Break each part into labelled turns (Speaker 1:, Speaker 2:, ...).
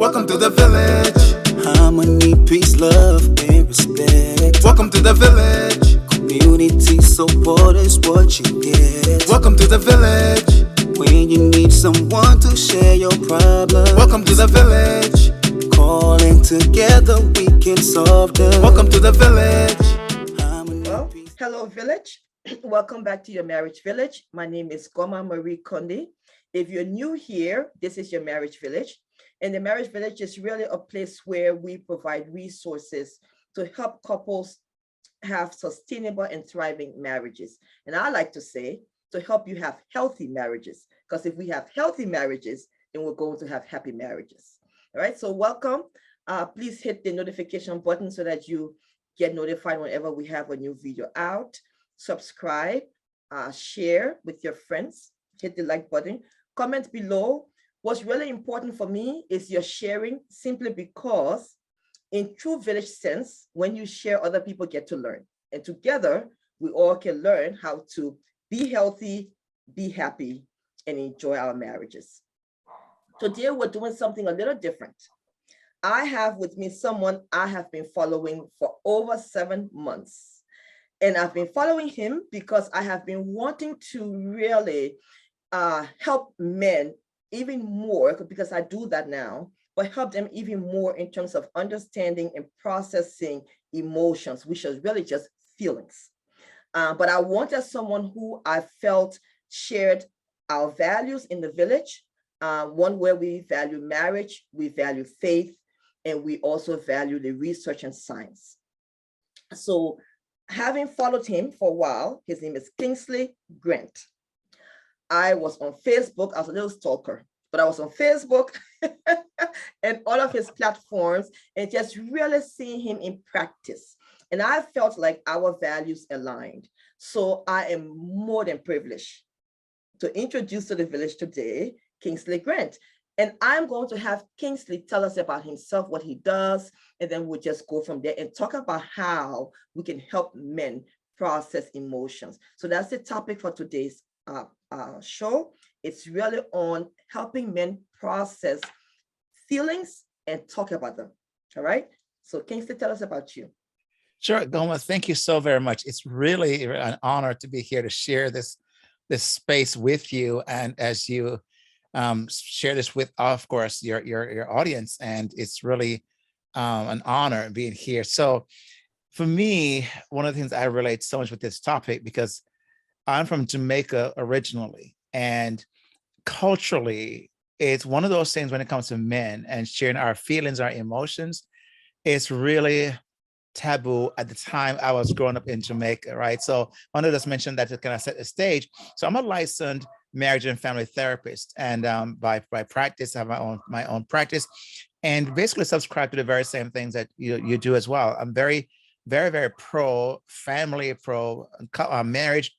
Speaker 1: Welcome to the village.
Speaker 2: Harmony, peace, love, and respect.
Speaker 1: Welcome to the village.
Speaker 2: Community support is what you get.
Speaker 1: Welcome to the village.
Speaker 2: When you need someone to share your problems.
Speaker 1: Welcome to the village.
Speaker 2: Calling together, we can solve them.
Speaker 1: Welcome to the village.
Speaker 3: Well, hello, village. Welcome back to your marriage village. My name is Goma Marie Konde. If you're new here, this is your marriage village. And the marriage village is really a place where we provide resources to help couples have sustainable and thriving marriages. And I like to say, to help you have healthy marriages, because if we have healthy marriages, then we're going to have happy marriages. All right, so welcome. Please hit the notification button so that you get notified whenever we have a new video out. Subscribe, share with your friends, hit the like button, comment below. What's really important for me is your sharing, simply because in true village sense, when you share, other people get to learn. And together, we all can learn how to be healthy, be happy, and enjoy our marriages. Today, we're doing something a little different. I have with me someone I have been following for over 7 months. And I've been following him because I have been wanting to really help men even more, because I do that now, but help them even more in terms of understanding and processing emotions, which is really just feelings. But I wanted someone who I felt shared our values in the village, one where we value marriage, we value faith, and we also value the research and science. So having followed him for a while, his name is Kingsley Grant. I was on Facebook. I was a little stalker, but I was on Facebook and all of his platforms and just really seeing him in practice. And I felt like our values aligned. So I am more than privileged to introduce to the village today, Kingsley Grant. And I'm going to have Kingsley tell us about himself, what he does, and then we'll just go from there and talk about how we can help men process emotions. So that's the topic for today's show. It's really on helping men process feelings and talk about them. All right. So Kingsley, tell us about you.
Speaker 4: Sure, Goma, thank you so very much. It's really an honor to be here to share this space with you, and as you share this with, of course, your audience, and it's really an honor being here. So for me, one of the things I relate so much with this topic, because I'm from Jamaica originally, and culturally, it's one of those things when it comes to men and sharing our feelings, our emotions, it's really taboo at the time I was growing up in Jamaica, right? So I wanted to just mention that to kind of set the stage. So I'm a licensed marriage and family therapist, and by practice, I have my own practice, and basically subscribe to the very same things that you do as well. I'm very, very, very pro family, pro marriage,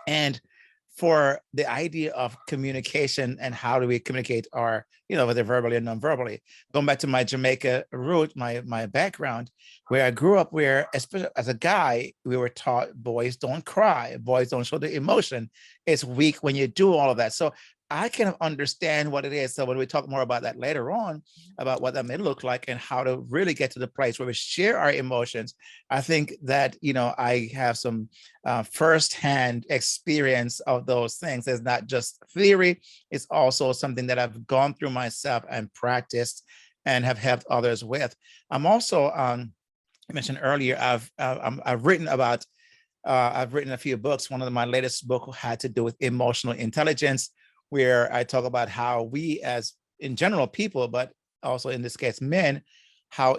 Speaker 4: and for the idea of communication and how do we communicate our, whether verbally or non-verbally. Going back to my Jamaica root, my background, where I grew up, where especially as a guy, we were taught boys don't cry, boys don't show the emotion. It's weak when you do all of that. So I kind of understand what it is. So when we talk more about that later on, about what that may look like and how to really get to the place where we share our emotions, I think that, I have some firsthand experience of those things. It's not just theory. It's also something that I've gone through myself and practiced and have helped others with. I'm also, I mentioned earlier, I've written about, I've written a few books. One of my latest book had to do with emotional intelligence, where I talk about how we, as in general people, but also in this case men, how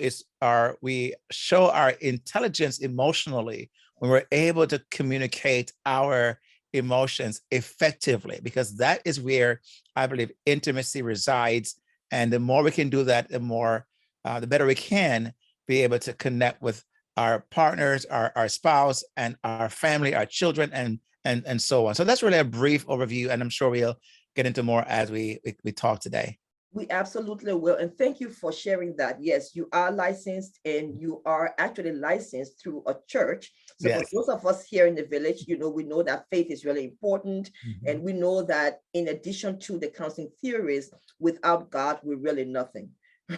Speaker 4: we show our intelligence emotionally when we're able to communicate our emotions effectively, because that is where I believe intimacy resides. And the more we can do that, the better we can be able to connect with our partners, our spouse, and our family, our children, and so on. So that's really a brief overview, and I'm sure we'll get into more as we talk today.
Speaker 3: We absolutely will. And thank you for sharing that. Yes, you are licensed, and you are actually licensed through a church. So yes, for those of us here in the village, we know that faith is really important. Mm-hmm. And we know that in addition to the counseling theories, without God, we're really nothing.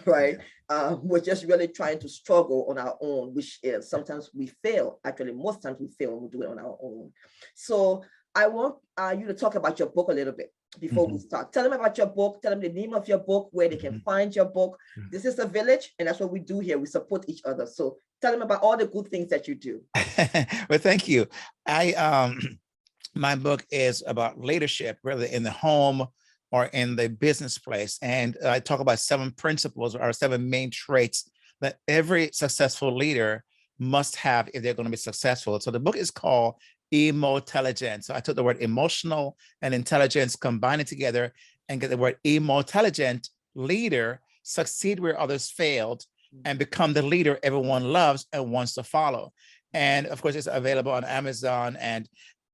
Speaker 3: right? We're just really trying to struggle on our own, which is sometimes we fail. Actually, most times we fail when we do it on our own. So I want you to talk about your book a little bit before we start. Tell them about your book. Tell them the name of your book, where they can find your book. This is a village, and that's what we do here. We support each other. So tell them about all the good things that you do.
Speaker 4: Well, thank you. My book is about leadership, whether in the home or in the business place. And I talk about 7 principles or 7 main traits that every successful leader must have if they're going to be successful. So the book is called Emotelligent. So I took the word emotional and intelligence, combine it together and get the word Emotelligent Leader, succeed where others failed, and become the leader everyone loves and wants to follow. And of course, it's available on Amazon, and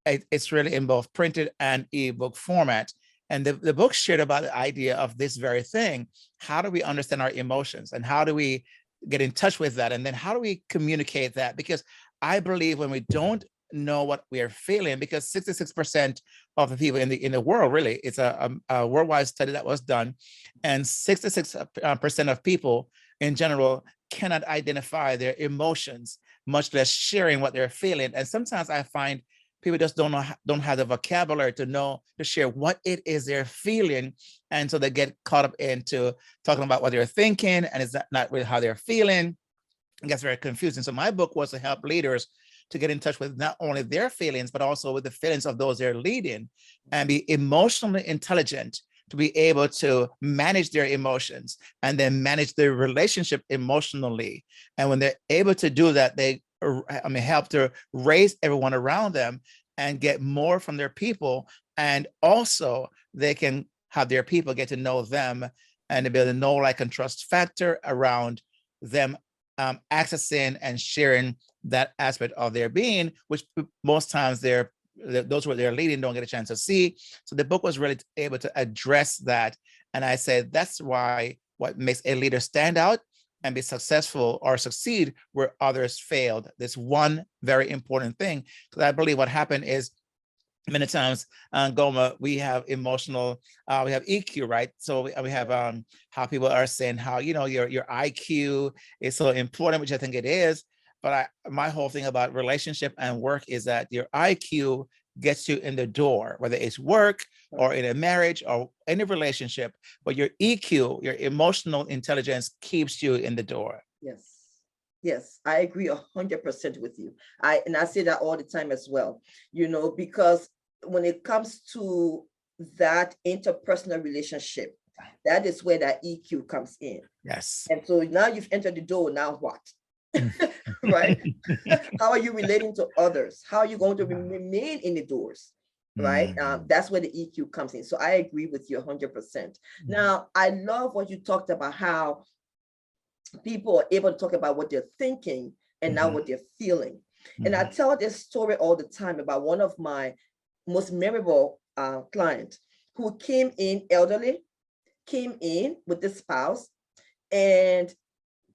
Speaker 4: it's really in both printed and ebook format. And the book shared about the idea of this very thing. How do we understand our emotions, and how do we get in touch with that? And then how do we communicate that? Because I believe when we don't know what we are feeling, because 66% of the people in the world, really, it's a worldwide study that was done, and 66% of people in general cannot identify their emotions, much less sharing what they're feeling. And sometimes I find people just don't have the vocabulary to share what it is they're feeling. And so they get caught up into talking about what they're thinking, and it's not really how they're feeling. It gets very confusing. So my book was to help leaders to get in touch with not only their feelings, but also with the feelings of those they're leading, and be emotionally intelligent to be able to manage their emotions and then manage their relationship emotionally. And when they're able to do that, they help to raise everyone around them and get more from their people. And also they can have their people get to know them and to build a know, like, and trust factor around them, accessing and sharing that aspect of their being, which most times those who they're leading don't get a chance to see. So the book was really able to address that. And I said, that's why what makes a leader stand out and be successful or succeed where others failed. This one very important thing, because I believe what happened is many times, Goma, we have emotional, we have EQ, right? So we have how people are saying how, your IQ is so important, which I think it is. But my whole thing about relationship and work is that your IQ gets you in the door, whether it's work or in a marriage or any relationship, but your EQ, your emotional intelligence, keeps you in the door.
Speaker 3: Yes. Yes, I agree 100% with you. I say that all the time as well, because when it comes to that interpersonal relationship, that is where that EQ comes in.
Speaker 4: Yes.
Speaker 3: And so now you've entered the door, now what? Right? How are you relating to others? How are you going to remain in the doors? Right? That's where the EQ comes in. So I agree with you 100%. Now, I love what you talked about, how people are able to talk about what they're thinking and now what they're feeling. And I tell this story all the time about one of my most memorable clients who came in elderly, came in with the spouse, and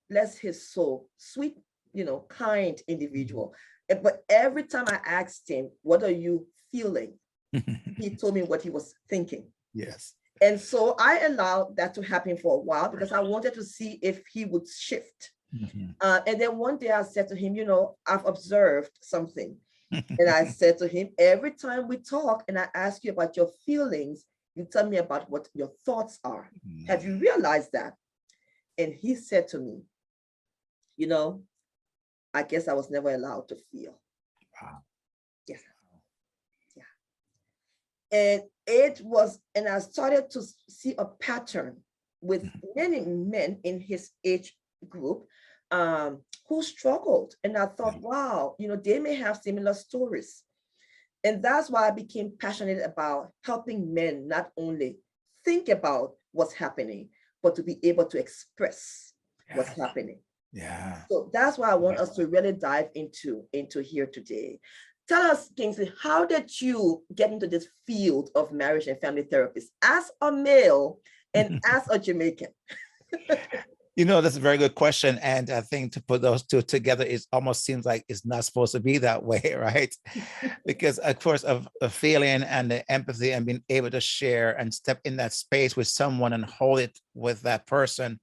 Speaker 3: bless his soul, sweet, kind individual. But every time I asked him, what are you feeling? He told me what he was thinking.
Speaker 4: Yes.
Speaker 3: And so I allowed that to happen for a while because I wanted to see if he would shift. And then one day I said to him, I've observed something. And I said to him, every time we talk and I ask you about your feelings, you tell me about what your thoughts are. Have you realized that? And he said to me, I guess I was never allowed to feel.
Speaker 4: Wow.
Speaker 3: Yeah. And and I started to see a pattern with many men in his age group who struggled. And I thought, wow, they may have similar stories. And that's why I became passionate about helping men not only think about what's happening, but to be able to express what's happening.
Speaker 4: Yeah.
Speaker 3: So that's why I want us to really dive into here today. Tell us, Kingsley, how did you get into this field of marriage and family therapist as a male and as a Jamaican?
Speaker 4: That's a very good question. And I think to put those two together, it almost seems like it's not supposed to be that way, right? Because of course of the feeling and the empathy and being able to share and step in that space with someone and hold it with that person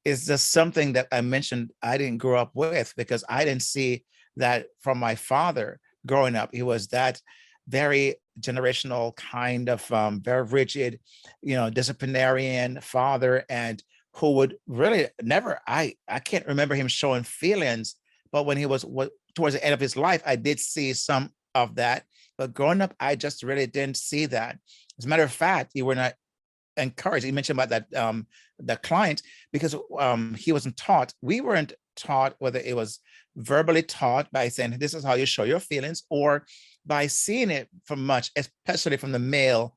Speaker 4: is just something that I mentioned I didn't grow up with, because I didn't see that from my father growing up. He was that very generational kind of very rigid, disciplinarian father, and who would really never, I can't remember him showing feelings, but when he was towards the end of his life, I did see some of that. But growing up, I just really didn't see that. As a matter of fact, you were not encouraged. You mentioned about that the client, because he wasn't taught. We weren't taught, whether it was verbally taught by saying this is how you show your feelings, or by seeing it from much, especially from the male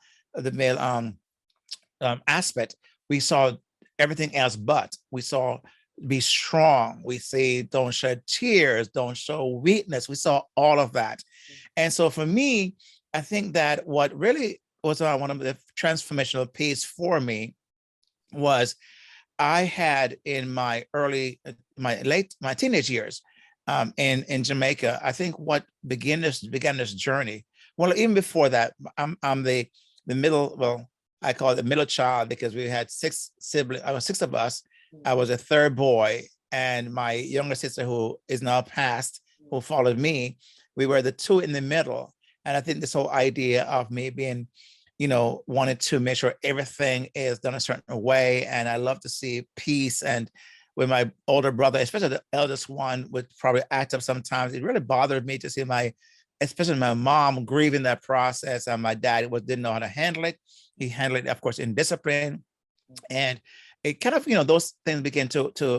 Speaker 4: aspect. We saw everything else, but we saw be strong. We say don't shed tears, don't show weakness. We saw all of that. And so for me, I think that what really was one of the transformational piece for me was I had in my my teenage years in Jamaica. I think what began this journey. Well, even before that, I'm the middle. Well, I call it the middle child, because we had six siblings. I was six of us. I was a third boy, and my younger sister, who is now passed, who followed me. We were the two in the middle. And I think this whole idea of me being, wanted to make sure everything is done a certain way. And I love to see peace. And with my older brother, especially the eldest one, would probably act up sometimes. It really bothered me to see especially my mom grieving that process. And my dad didn't know how to handle it. He handled it, of course, in discipline. And it kind of, those things began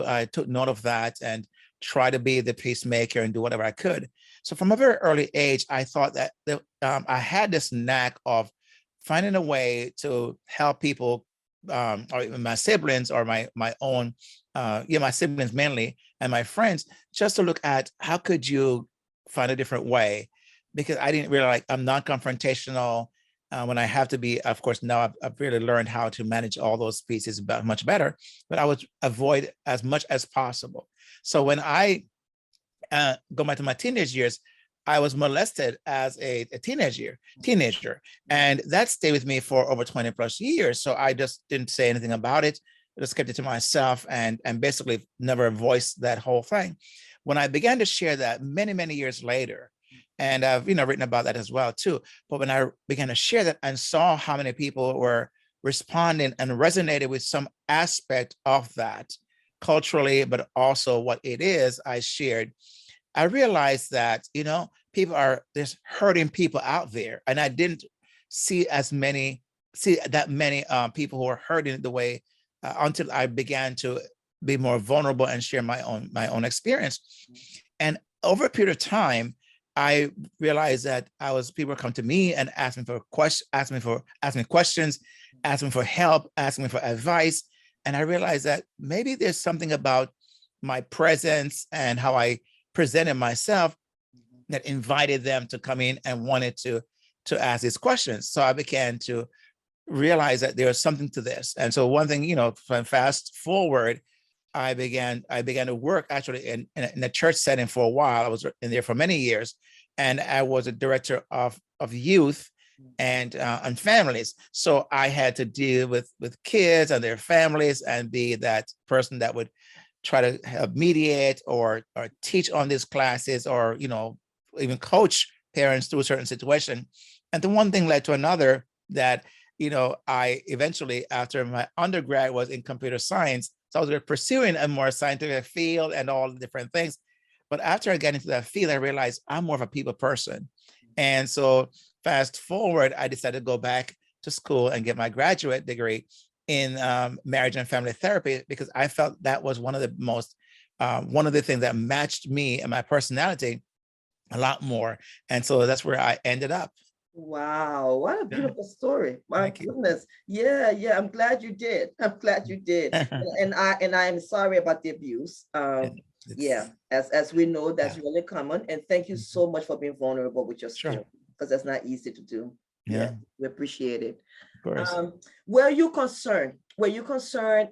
Speaker 4: I took note of that and try to be the peacemaker and do whatever I could. So from a very early age, I thought that I had this knack of finding a way to help people, or even my siblings, or my own, my siblings mainly, and my friends, just to look at how could you find a different way, because I didn't really I'm non-confrontational. When I have to be, of course, now I've really learned how to manage all those pieces much better, but I would avoid as much as possible. So when I go back to my teenage years, I was molested as a teenager, and that stayed with me for over 20 plus years. So I just didn't say anything about it. I just kept it to myself and basically never voiced that whole thing. When I began to share that many years later, and I've written about that as well too. But when I began to share that and saw how many people were responding and resonated with some aspect of that culturally, but also what it is I shared, I realized that there's hurting people out there, and I didn't see that many people who are hurting the way until I began to be more vulnerable and share my own experience. And over a period of time, I realized that people would come to me and ask me questions, ask me for help, ask me for advice. And I realized that maybe there's something about my presence and how I presented myself that invited them to come in and wanted to ask these questions. So I began to realize that there was something to this. And so one thing, from fast forward, I began to work actually in a church setting for a while. I was in there for many years, and I was a director of youth and families. So I had to deal with kids and their families and be that person that would try to help mediate or teach on these classes, or even coach parents through a certain situation. And the one thing led to another, that I eventually, after my undergrad was in computer science, so I was pursuing a more scientific field and all the different things. But after I got into that field, I realized I'm more of a people person. And so fast forward, I decided to go back to school and get my graduate degree in marriage and family therapy, because I felt that was one of the things that matched me and my personality a lot more. And so that's where I ended up.
Speaker 3: Wow, what a beautiful story. My goodness. Yeah, I'm glad you did. I'm glad you did. And I am sorry about the abuse. Yeah, as we know, that's really common. And thank you so much for being vulnerable with your story, because that's not easy to do. Yeah, we appreciate it. Of course. Were you concerned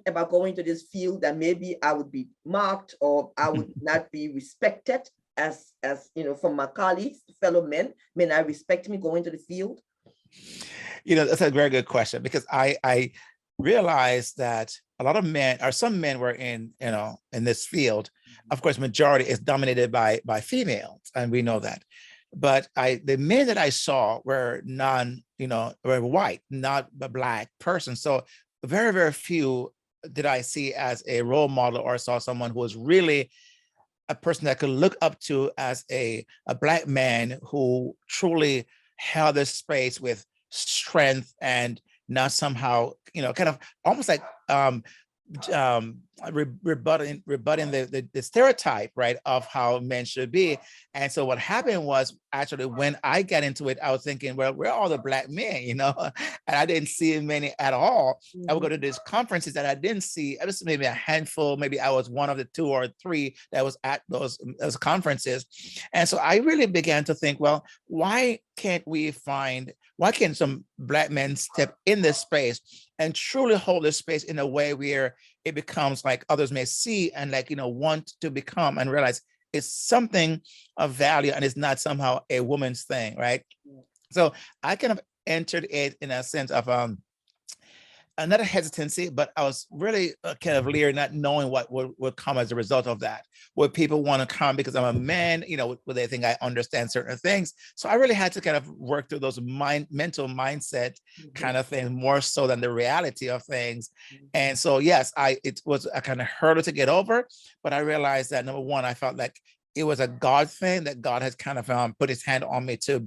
Speaker 3: about going to this field that maybe I would be mocked or I would not be respected as from my colleagues, fellow men? May not respect me going to the field?
Speaker 4: That's a very good question, because I realized that a lot of men, or some men, were in, in this field. Of course, majority is dominated by females, and we know that. But the men that I saw were were white, not a black person. So very, very few did I see as a role model, or saw someone who was really a person that could look up to as a black man who truly held this space with strength, and not somehow, kind of almost like rebutting the stereotype, right, of how men should be. And so what happened was, actually, when I got into it, I was thinking, well, we're all the black men, and I didn't see many at all. I would go to these conferences that I didn't see. I was maybe a handful, maybe I was one of the 2 or 3 that was at those conferences. And so I really began to think, well, why can't some black men step in this space and truly hold this space in a way where it becomes like others may see, and want to become, and realize it's something of value, and it's not somehow a woman's thing, right? So I kind of entered it in a sense of not a hesitancy, but I was really kind of leery, not knowing what would come as a result of that. Would people want to come because I'm a man? Would they think I understand certain things? So I really had to kind of work through those mental mindset kind of things, more so than the reality of things. And so, yes, it was a kind of hurdle to get over, but I realized that, number one, I felt like it was a God thing, that God has kind of put his hand on me to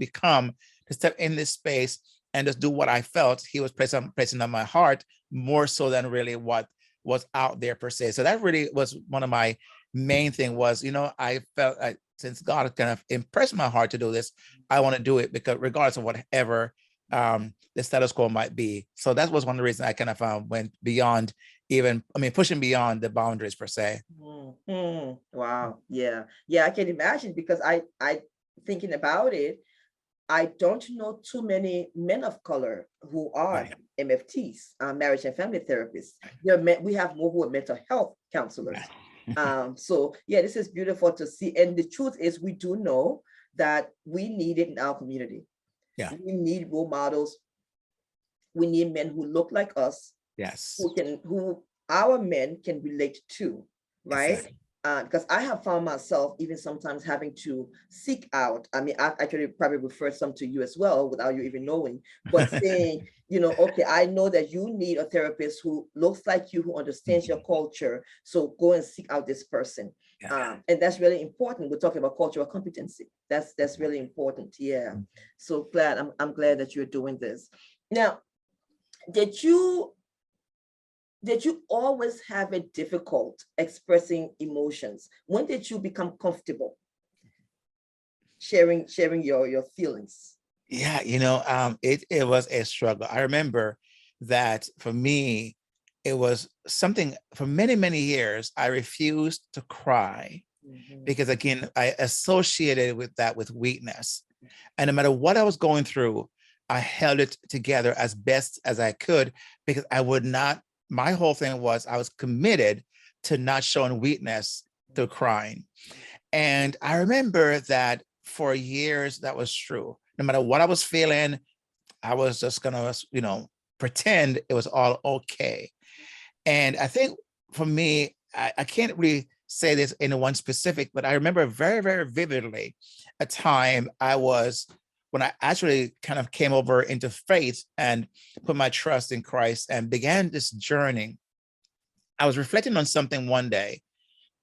Speaker 4: step in this space and just do what I felt he was placing on my heart, more so than really what was out there per se. So that really was one of my main thing was, I felt like, since God kind of impressed my heart to do this, I want to do it, because regardless of whatever the status quo might be. So that was one of the reasons I kind of went beyond pushing beyond the boundaries per se.
Speaker 3: Wow. Yeah. I can imagine, because I thinking about it, I don't know too many men of color who are MFTs, marriage and family therapists. We have more who are mental health counselors. So yeah, this is beautiful to see. And the truth is, we do know that we need it in our community. Yeah, we need role models. We need men who look like us. Yes, who our men can relate to, right? Exactly. Because I have found myself even sometimes having to seek out. I actually probably referred some to you as well without you even knowing, but saying, okay, I know that you need a therapist who looks like you, who understands your culture. So go and seek out this person. Yeah. And that's really important. We're talking about cultural competency. That's really important. Yeah. So I'm glad that you're doing this. Now, did you always have it difficult expressing emotions? When did you become comfortable sharing your feelings?
Speaker 4: Yeah, it was a struggle. I remember that for me, it was something. For many, many years, I refused to cry, because, again, I associated with weakness. And no matter what I was going through, I held it together as best as I could, because I would not. My whole thing was, I was committed to not showing weakness through crying. And I remember that for years, that was true. No matter what I was feeling, I was just gonna, pretend it was all okay. And I think for me, I can't really say this in one specific, but I remember very, very vividly a time when I actually kind of came over into faith and put my trust in Christ and began this journey. I was reflecting on something one day,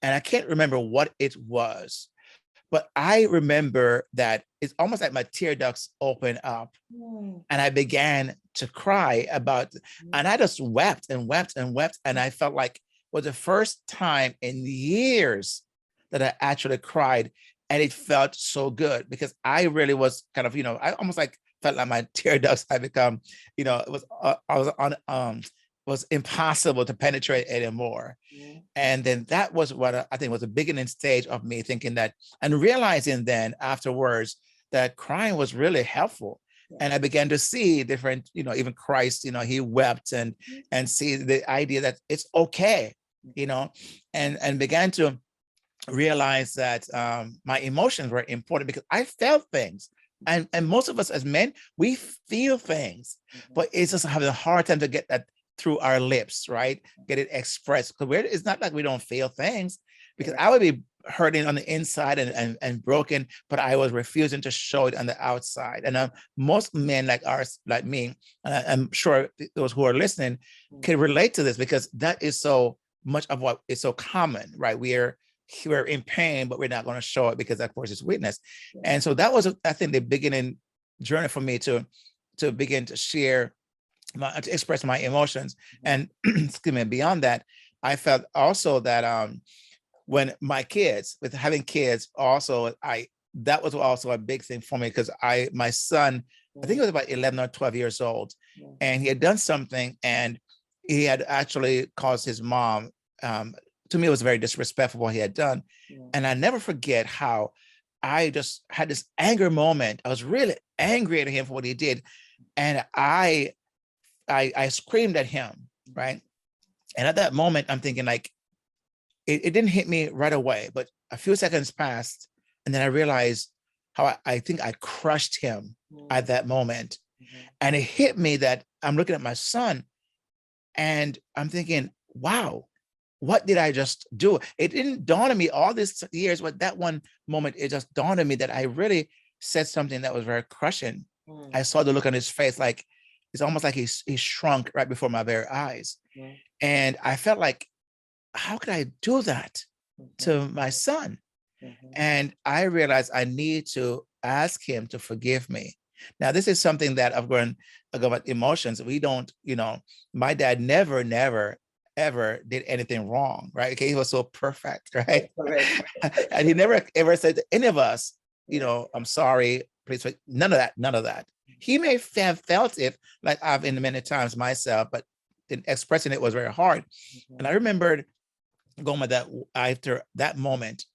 Speaker 4: and I can't remember what it was, but I remember that it's almost like my tear ducts opened up, and I began to cry and I just wept and wept and wept. And I felt like it was the first time in years that I actually cried. And it felt so good, because I really was kind of, I almost felt like my tear ducts had become, it was impossible to penetrate anymore. And then that was what I think was the beginning stage of me thinking that, and realizing then afterwards that crying was really helpful. And I began to see different, even Christ, he wept, and see the idea that it's okay, and began to realize that my emotions were important, because I felt things. And most of us as men, we feel things, but it's just having a hard time to through our lips, right? Get it expressed. Because it's not like we don't feel things, because
Speaker 3: Right.
Speaker 4: I would be hurting on the inside and broken, but I was refusing to show it on the outside. And most men like ours, like me, and I'm sure those who are listening can relate to this, because that is so much of what is so common, right? We're in pain, but we're not going to show it because that forces weakness. And so that was, I think, the beginning journey for me to begin to share, to express my emotions. And excuse me, beyond that, I felt also that when my kids, with having kids also, that was also a big thing for me, because my son, I think he was about 11 or 12 years old, and he had done something, and he had actually caused his mom, to me, it was very disrespectful what he had done. And I never forget how I just had this anger moment. I was really angry at him for what he did. And I screamed at him, right? And at that moment, I'm thinking, like, it didn't hit me right away, but a few seconds passed, and then I realized how I think I crushed him at that moment. And it hit me that I'm looking at my son, and I'm thinking, wow, what did I just do? It didn't dawn on me all these years, but that one moment, it just dawned on me that I really said something that was very crushing. I saw the look on his face, like it's almost like he shrunk right before my very eyes. And I felt like, how could I do that to my son? And I realized I need to ask him to forgive me. Now, this is something that I've gone about emotions. We don't, my dad never, ever did anything wrong, right? Okay, he was so perfect, right?
Speaker 3: Correct.
Speaker 4: And he never ever said to any of us, I'm sorry, please, none of that, none of that. He may have felt it, like I've in many times myself, but in expressing it was very hard. And I remembered going with that, after that moment,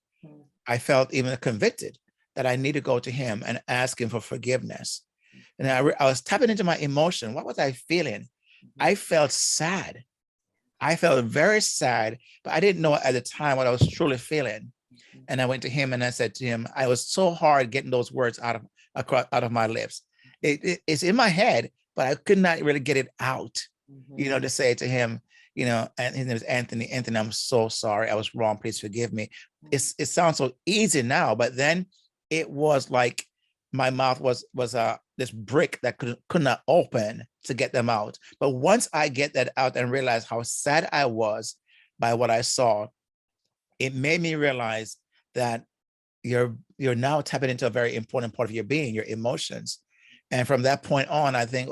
Speaker 4: I felt even convicted that I need to go to him and ask him for forgiveness. And I was tapping into my emotion. What was I feeling? I felt sad. I felt very sad, but I didn't know at the time what I was truly feeling. And I went to him and I said to him, I was so hard getting those words out of my lips. It's in my head, but I could not really get it out, to say to him, and his name is Anthony. Anthony, I'm so sorry. I was wrong. Please forgive me. It sounds so easy now, but then it was like my mouth was this brick that could not open to get them out. But once I get that out and realize how sad I was by what I saw, it made me realize that you're now tapping into a very important part of your being, your emotions. And from that point on, I think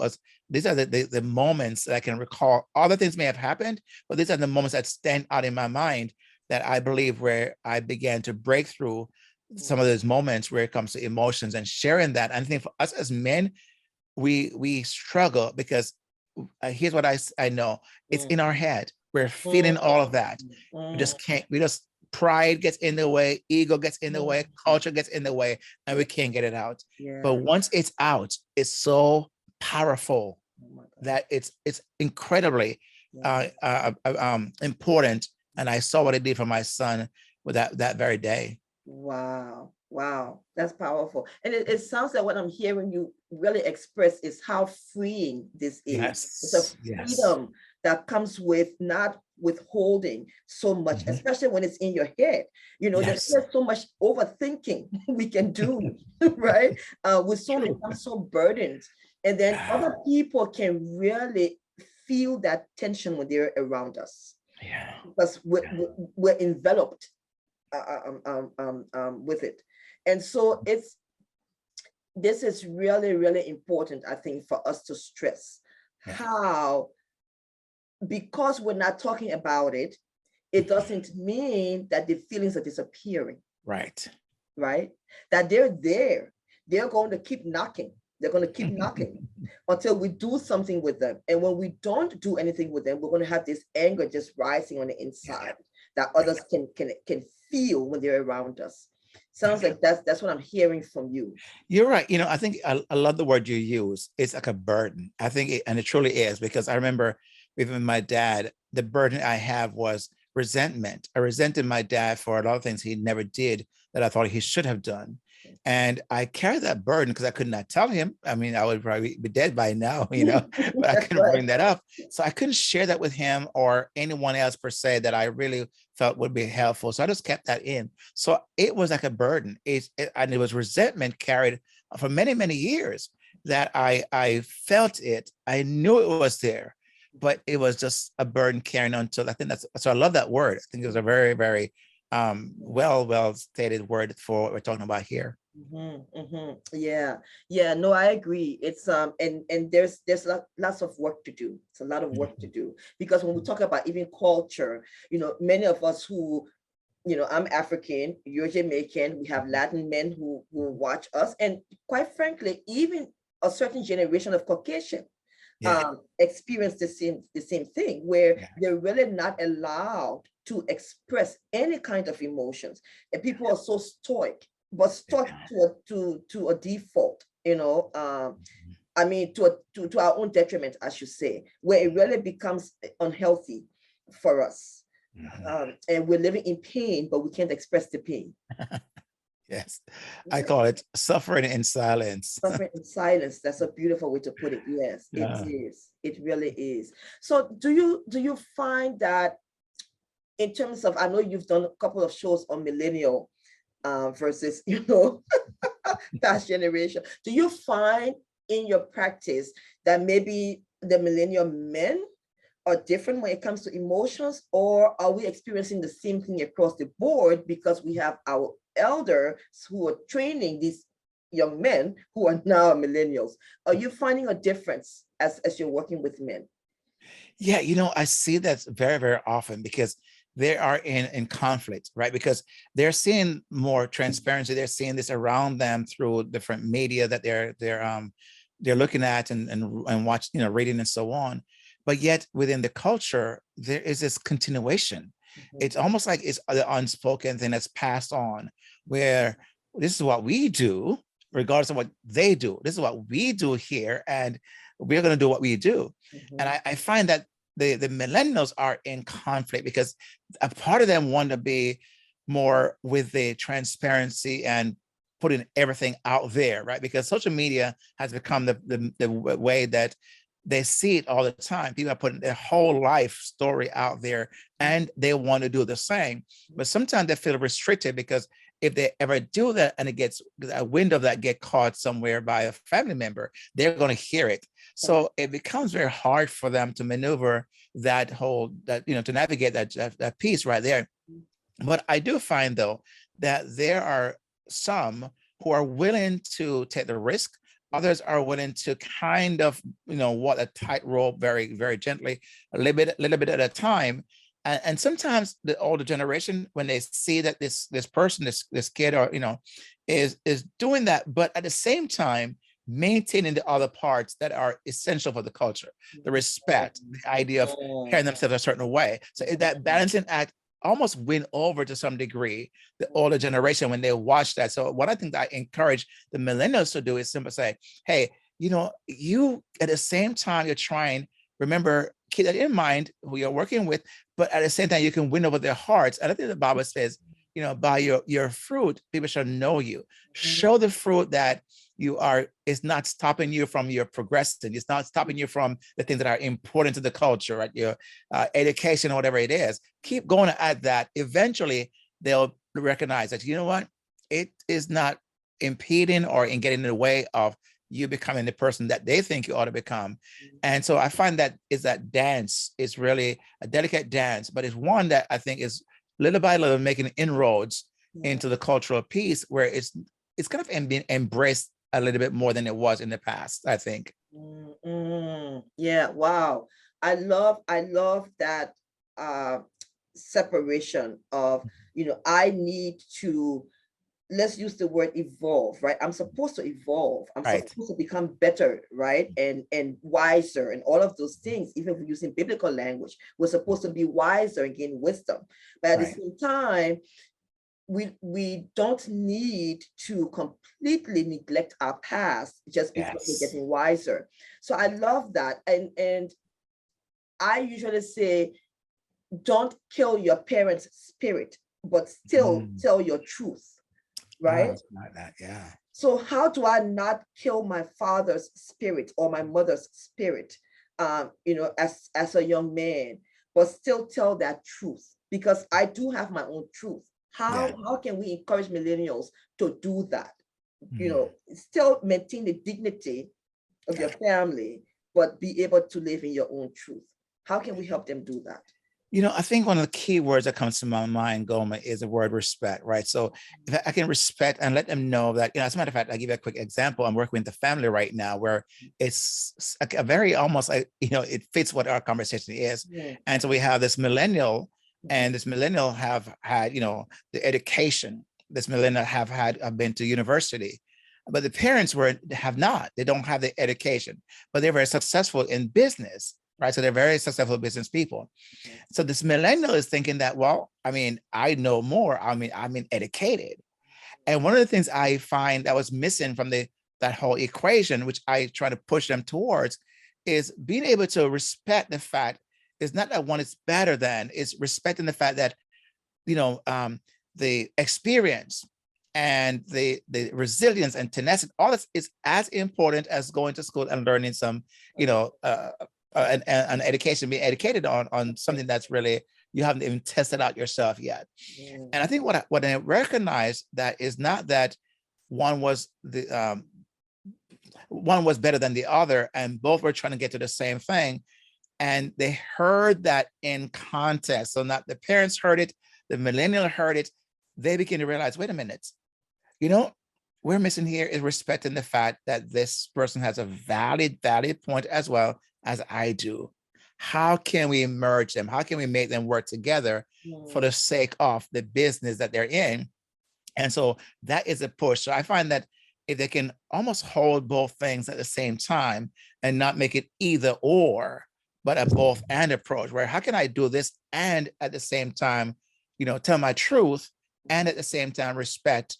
Speaker 4: these are the moments that I can recall. Other things may have happened, but these are the moments that stand out in my mind that I believe where I began to break through some of those moments where it comes to emotions and sharing that. And I think for us as men, we struggle because here's what I know. It's in our head. We're feeling all of that. We just can't, pride gets in the way, ego gets in the way, culture gets in the way, and we can't get it out. But once it's out, it's so powerful that it's incredibly important. And I saw what it did for my son with that very day.
Speaker 3: Wow. That's powerful. And it sounds like what I'm hearing you really express is how freeing this is. It's a freedom that comes with not withholding so much, especially when it's in your head. There's so much overthinking we can do, right? With so many, I'm so burdened. And then other people can really feel that tension when they're around us. Because we're enveloped with it. And so this is really, really important, I think, for us to stress how, because we're not talking about it, it doesn't mean that the feelings are disappearing.
Speaker 4: Right.
Speaker 3: That they're there. They're going to keep knocking. They're going to keep knocking until we do something with them. And when we don't do anything with them, we're going to have this anger just rising on the inside that others can feel when they're around us. Sounds like that's what I'm hearing from you.
Speaker 4: You're right. I think I love the word you use. It's like a burden. I think and it truly is, because I remember even my dad, the burden I have was resentment. I resented my dad for a lot of things he never did that I thought he should have done. And I carried that burden because I could not tell him. I mean, I would probably be dead by now, but I
Speaker 3: That's
Speaker 4: couldn't
Speaker 3: right.
Speaker 4: bring that up. So I couldn't share that with him or anyone else per se that I really felt would be helpful. So I just kept that in. So it was like a burden. And it was resentment carried for many, many years that I felt it. I knew it was there, but it was just a burden carrying on to, I think that's, so I love that word. I think it was a very, very well stated word for what we're talking about here.
Speaker 3: Yeah, yeah, no, I agree. It's and there's lots of work to do. It's a lot of work to do, because when we talk about even culture, many of us who, I'm African, you're Jamaican, we have Latin men who watch us, and quite frankly, even a certain generation of Caucasian
Speaker 4: Yeah,
Speaker 3: experience the same thing, where
Speaker 4: yeah,
Speaker 3: they're really not allowed to express any kind of emotions, and people are so stoic, but stuck
Speaker 4: yeah.
Speaker 3: to a default, I mean, to our own detriment, I should say, where it really becomes unhealthy for us.
Speaker 4: Mhm.
Speaker 3: And we're living in pain, but we can't express the pain.
Speaker 4: Yes, I
Speaker 3: Yeah.
Speaker 4: call it suffering in silence.
Speaker 3: Suffering in silence. That's a beautiful way to put it. Yes, it
Speaker 4: Yeah.
Speaker 3: is. It really is. So do you find that, in terms of, I know you've done a couple of shows on millennial versus, past generation. Do you find in your practice that maybe the millennial men are different when it comes to emotions, or are we experiencing the same thing across the board because we have our elders who are training these young men who are now millennials? Are you finding a difference as you're working with men?
Speaker 4: Yeah, I see that very, very often because they are in conflict, right? Because they're seeing more transparency. They're seeing this around them through different media that they're looking at and watch, reading and so on. But yet within the culture, there is this continuation. It's almost like it's the unspoken thing that's passed on, where this is what we do, regardless of what they do. This is what we do here, and we're going to do what we do. And I find that the millennials are in conflict because a part of them want to be more with the transparency and putting everything out there, right? Because social media has become the way that they see it all the time. People are putting their whole life story out there and they want to do the same. But sometimes they feel restricted because if they ever do that and it gets a wind of that get caught somewhere by a family member, they're going to hear it. So it becomes very hard for them to maneuver to navigate that piece right there. But I do find though that there are some who are willing to take the risk. Others are willing to kind of, walk a tightrope very, very gently, a little bit at a time. And sometimes the older generation, when they see that this person, this kid, or is doing that, but at the same time maintaining the other parts that are essential for the culture, the respect, the idea of carrying themselves a certain way. So that balancing act almost win over to some degree the older generation when they watch that. So what I think that I encourage the millennials to do is simply say, hey, you at the same time you're trying, remember, keep that in mind who you're working with, but at the same time you can win over their hearts. And I think the Bible says, by your fruit, people shall know you. Show the fruit that you are, is not stopping you from your progressing. It's not stopping you from the things that are important to the culture, right? Your education or whatever it is. Keep going at that. Eventually, they'll recognize that, you know what? It is not impeding or in getting in the way of you becoming the person that they think you ought to become. And so I find that is that dance is really a delicate dance, but it's one that I think is little by little making inroads into the cultural piece where it's kind of being embraced a little bit more than it was in the past, I think.
Speaker 3: Yeah, wow. I love that separation of, I need to, let's use the word evolve, right? I'm supposed to evolve. I'm
Speaker 4: Right.
Speaker 3: supposed to become better, right? And wiser and all of those things. Even if we're using biblical language, we're supposed to be wiser and gain wisdom. But at the
Speaker 4: Right.
Speaker 3: same time, we don't need to completely neglect our past just because we're
Speaker 4: Yes.
Speaker 3: getting wiser. So I love that. And I usually say, don't kill your parents' spirit, but still
Speaker 4: Mm.
Speaker 3: tell your truth, right?
Speaker 4: it's not that. Yeah.
Speaker 3: So how do I not kill my father's spirit or my mother's spirit, as a young man, but still tell that truth? Because I do have my own truth.
Speaker 4: Yeah.
Speaker 3: How can we encourage millennials to do that?
Speaker 4: Mm.
Speaker 3: Still maintain the dignity of your family, but be able to live in your own truth. How can we help them do that?
Speaker 4: I think one of the key words that comes to my mind, Goma, is the word respect, right? So if I can respect and let them know that, as a matter of fact, I'll give you a quick example. I'm working with the family right now where it's a very almost like, it fits what our conversation is.
Speaker 3: Yeah.
Speaker 4: And so we have this millennial, and this millennial have had, the education. This millennial have been to university, but the parents have not. They don't have the education, but they're very successful in business, right? So they're very successful business people. So this millennial is thinking that, well, I know more. I'm educated. And one of the things I find that was missing from that whole equation, which I try to push them towards, is being able to respect the fact it's not that one is better than, it's respecting the fact that, the experience and the resilience and tenacity, all this is as important as going to school and learning some, an education, being educated on something that's really, you haven't even tested out yourself yet. And I think what I recognize that is not that one was one was better than the other, and both were trying to get to the same thing. And they heard that in context. So not the parents heard it, the millennial heard it. They begin to realize, wait a minute, we're missing here is respecting the fact that this person has a valid point as well as I do. How can we merge them? How can we make them work together for the sake of the business that they're in? And so that is a push. So I find that if they can almost hold both things at the same time and not make it either or, but a both and approach, where how can I do this and at the same time, tell my truth and at the same time respect,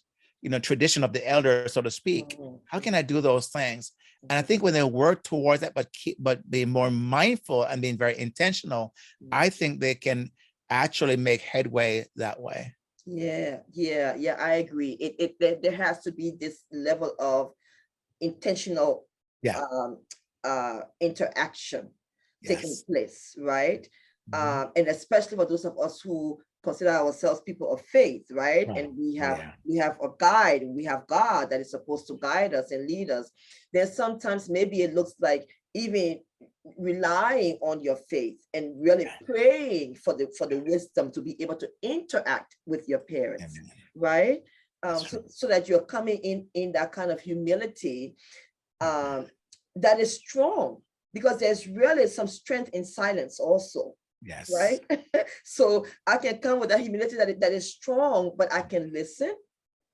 Speaker 4: tradition of the elder, so to speak. How can I do those things? And I think when they work towards that, but be more mindful and being very intentional, I think they can actually make headway that way.
Speaker 3: Yeah, I agree. There has to be this level of intentional interaction taking place, right? And especially for those of us who consider ourselves people of faith, right? And we have a guide, we have God that is supposed to guide us and lead us. Then sometimes maybe it looks like even relying on your faith and really praying for the wisdom to be able to interact with your parents, right? So that you're coming in that kind of humility that is strong, because there's really some strength in silence also.
Speaker 4: Yes.
Speaker 3: Right. So I can come with that humility that is strong, but I can listen,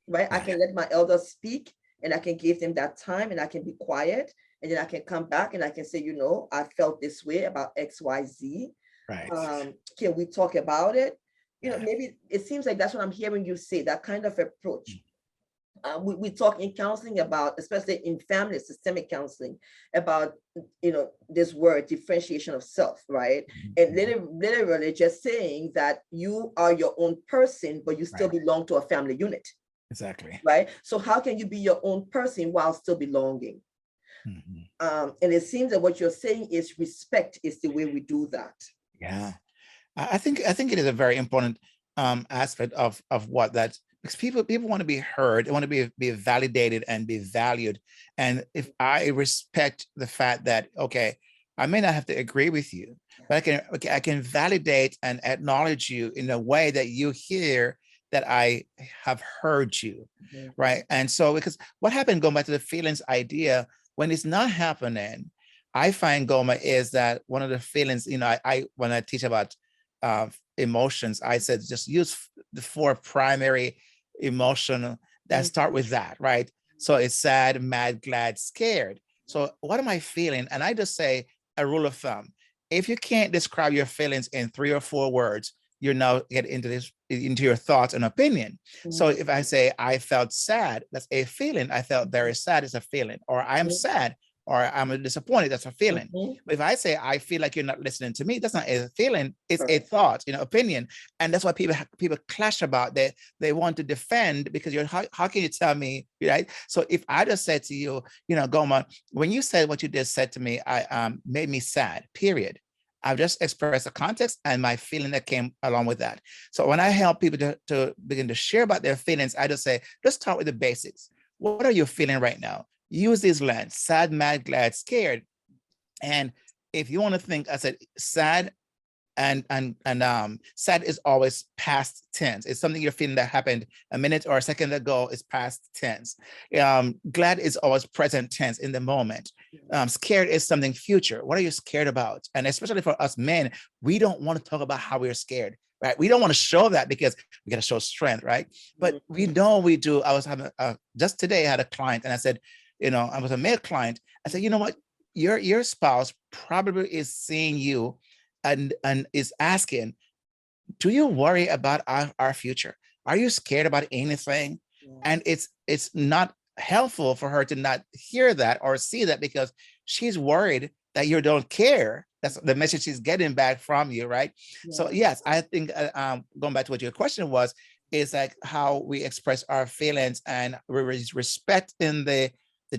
Speaker 3: right? I can let my elders speak and I can give them that time and I can be quiet. And then I can come back and I can say, I felt this way about XYZ.
Speaker 4: Right.
Speaker 3: Can we talk about it? Maybe it seems like that's what I'm hearing you say, that kind of approach. We talk in counseling about, especially in family systemic counseling, about this word differentiation of self, right? And literally just saying that you are your own person, but you still belong to a family unit.
Speaker 4: Exactly.
Speaker 3: Right. So how can you be your own person while still belonging? And it seems that what you're saying is respect is the way we do that.
Speaker 4: Yeah, I think it is a very important aspect of what that, because people want to be heard, they want to be validated and be valued. And if I respect the fact that, okay, I may not have to agree with you, but I can validate and acknowledge you in a way that you hear that I have heard you, right? And so, because what happened, going back to the feelings idea, when it's not happening, I find, Goma, is that one of the feelings, I when I teach about emotions, I said just use the 4 primary emotion that start with that, right? So it's sad, mad, glad, scared. So what am I feeling? And I just say a rule of thumb: if you can't describe your feelings in 3 or 4 words, you're now get into your thoughts and opinion. So if I say I felt sad, that's a feeling. I felt very sad is a feeling, or I am sad, or I'm disappointed, that's a feeling.
Speaker 3: Mhm.
Speaker 4: But if I say, I feel like you're not listening to me, that's not a feeling, it's a
Speaker 3: Correct.
Speaker 4: thought, opinion. And that's why people clash about that. They want to defend because how can you tell me, right? So if I just said to you, Goma, when you said what you just said to me, I made me sad, period. I've just expressed the context and my feeling that came along with that. So when I help people to begin to share about their feelings, I just say, let's start with the basics. What are you feeling right now? Use this lens: sad, mad, glad, scared. And if you want to think, I said sad and sad is always past tense. It's something you're feeling that happened a minute or a second ago, is past tense. Glad is always present tense, in the moment. Scared is something future. What are you scared about? And especially for us men, we don't want to talk about how we're scared, right? We don't want to show that because we got to show strength, right? But we know we do. I was having just today, I had a client and I said, I was a male client. I said, you know what? Your spouse probably is seeing you and is asking, do you worry about our future? Are you scared about anything?
Speaker 3: Yeah.
Speaker 4: And it's not helpful for her to not hear that or see that, because she's worried that you don't care. That's the message she's getting back from you, right?
Speaker 3: Yeah.
Speaker 4: So yes, I think going back to what your question was, is like how we express our feelings, and we respect in the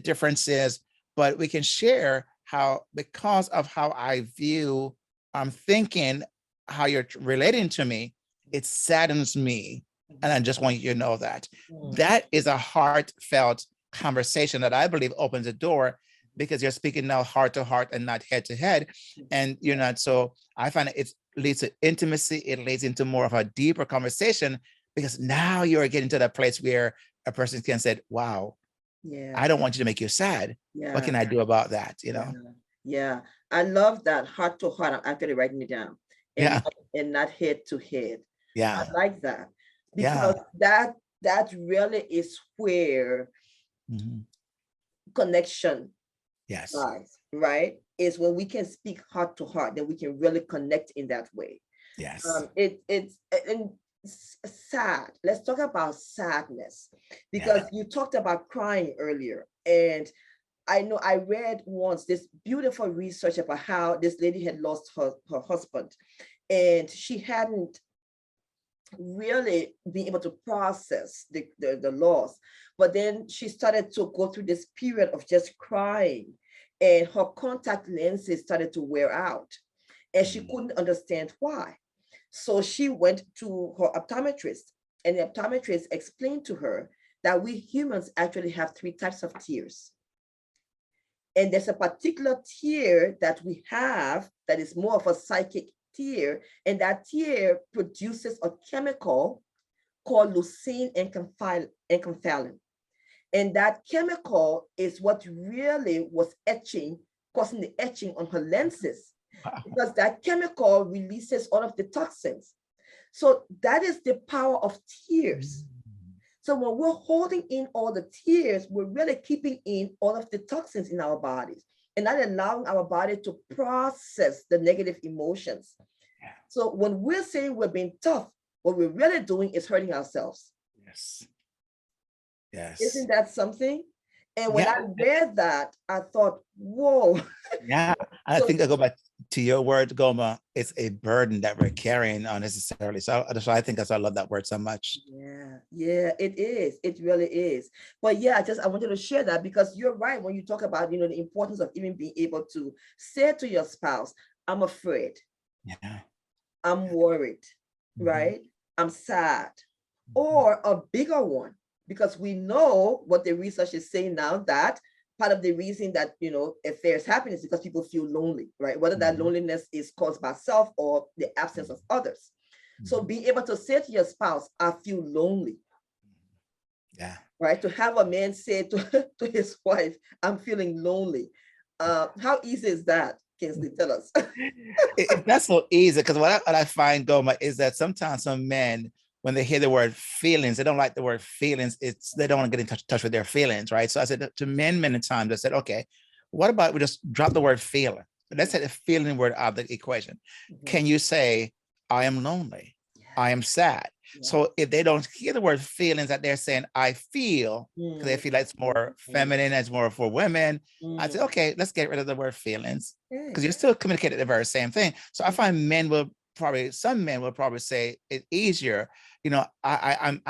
Speaker 4: differences, but we can share how, because of how I view, I'm thinking, how you're relating to me, it saddens me. And I just want you to know that. That is a heartfelt conversation that I believe opens the door, because you're speaking now heart to heart and not head to head. And you're not, so I find it leads to intimacy. It leads into more of a deeper conversation, because now you're getting to that place where a person can say, wow,
Speaker 3: Yeah.
Speaker 4: I don't want you to make you sad.
Speaker 3: Yeah.
Speaker 4: What can I do about that?
Speaker 3: Yeah. I love that, heart to heart. I'm actually writing it down. And not head to head.
Speaker 4: Yeah.
Speaker 3: I like that, because that really is where connection lies, right? Is when we can speak heart to heart, then we can really connect in that way.
Speaker 4: Yes.
Speaker 3: It's sad. Let's talk about sadness, because you talked about crying earlier, and I know I read once this beautiful research about how this lady had lost her husband, and she hadn't really been able to process the loss. But then she started to go through this period of just crying, and her contact lenses started to wear out, and she couldn't understand why. So she went to her optometrist, and the optometrist explained to her that we humans actually have 3 types of tears. And there's a particular tear that we have that is more of a psychic tear, and that tear produces a chemical called leucine and conphallin. And that chemical is what really was causing the etching on her lenses, because that chemical releases all of the toxins. So that is the power of tears. So when we're holding in all the tears, we're really keeping in all of the toxins in our bodies and not allowing our body to process the negative emotions. So when we're saying we're being tough, what we're really doing is hurting ourselves.
Speaker 4: Yes. Yes.
Speaker 3: Isn't that something? And when I read that, I thought, whoa.
Speaker 4: Yeah. I think I go back to your word, Goma. It's a burden that we're carrying unnecessarily. So I think that's why I love that word so much.
Speaker 3: Yeah, it is. It really is. But yeah, I wanted to share that, because you're right when you talk about, the importance of even being able to say to your spouse, I'm afraid.
Speaker 4: Yeah.
Speaker 3: I'm worried, right? I'm sad. Or a bigger one, because we know what the research is saying now, that part of the reason that, affairs happen is because people feel lonely, right? Whether that loneliness is caused by self or the absence of others. So being able to say to your spouse, I feel lonely.
Speaker 4: Yeah.
Speaker 3: Right? To have a man say to his wife, I'm feeling lonely. How easy is that? Kingsley, tell us.
Speaker 4: That's so easy, because what I find, Goma, is that sometimes some men, when they hear the word feelings, they don't like the word feelings. They don't want to get in touch with their feelings, right? So I said to men many times, I said, okay, what about we just drop the word feeling? Let's take the feeling word out of the equation. Can you say, I am lonely? I am sad? So if they don't hear the word feelings, that they're saying, I feel, because they feel like it's more feminine, it's more for women. I say, okay, let's get rid of the word feelings, because you're still communicating the very same thing. So I find some men will probably say it's easier. I'm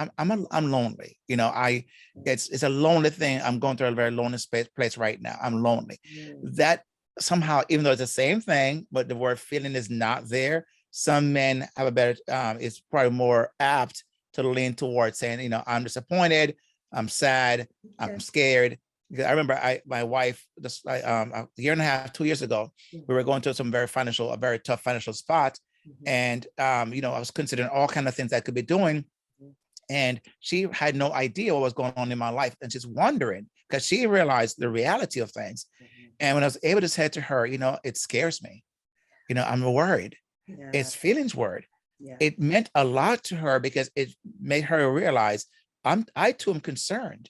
Speaker 4: lonely. It's a lonely thing. I'm going through a very lonely place right now. I'm lonely. That somehow, even though it's the same thing, but the word feeling is not there, some men have a better, it's probably more apt to lean towards saying, I'm disappointed, I'm sad, I'm scared. Because I remember my wife, just a year and a half, 2 years ago, we were going to a very tough financial spot. And, I was considering all kinds of things I could be doing. And she had no idea what was going on in my life, and just wondering, because she realized the reality of things. And when I was able to say to her, it scares me, I'm worried. It's feelings word. It meant a lot to her, because it made her realize I too am concerned.